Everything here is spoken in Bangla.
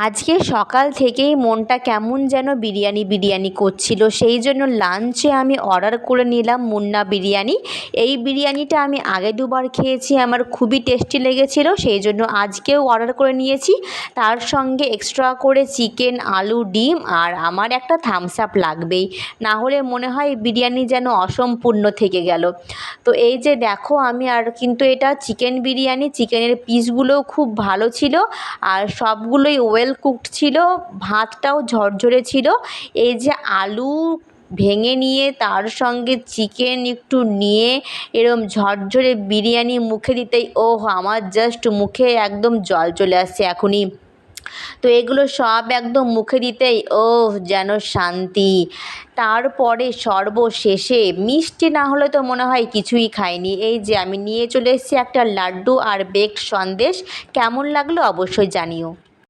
আজকে সকাল থেকেই মনটা কেমন যেন বিরিয়ানি বিরিয়ানি করছিল, সেই জন্য লাঞ্চে আমি অর্ডার করে নিলাম মুন্না বিরিয়ানি। এই বিরিয়ানিটা আমি আগে দুবার খেয়েছি, আমার খুবই টেস্টি লেগেছিল, সেই জন্য আজকেও অর্ডার করে নিয়েছি। তার সঙ্গে এক্সট্রা করে চিকেন, আলু, ডিম আর আমার একটা থামস আপ লাগবেই, না হলে মনে হয় বিরিয়ানি যেন অসম্পূর্ণ থেকে গেল। তো এই যে দেখো, আমি আর কিন্তু এটা চিকেন বিরিয়ানি, চিকেনের পিসগুলোও খুব ভালো ছিল আর সবগুলোই ওয়েল কুকড ছিল, ভাতটাও ঝরঝরে ছিল। এই যে আলু ভেঙে নিয়ে তার সঙ্গে চিকেন একটু নিয়ে এরম ঝরঝরে বিরিয়ানি মুখে দিতেই ওহ, আমার জাস্ট মুখে একদম জল চলে আসছে এখনই। তো এগুলো সব একদম মুখে দিতেই ওহ, যেন শান্তি। তারপরে সর্বশেষে মিষ্টি না হলে তো মনে হয় কিছুই খাইনি। এই যে আমি নিয়ে চলে এসেছি একটা লাড্ডু আর বেকড সন্দেশ। কেমন লাগলো অবশ্যই জানিও।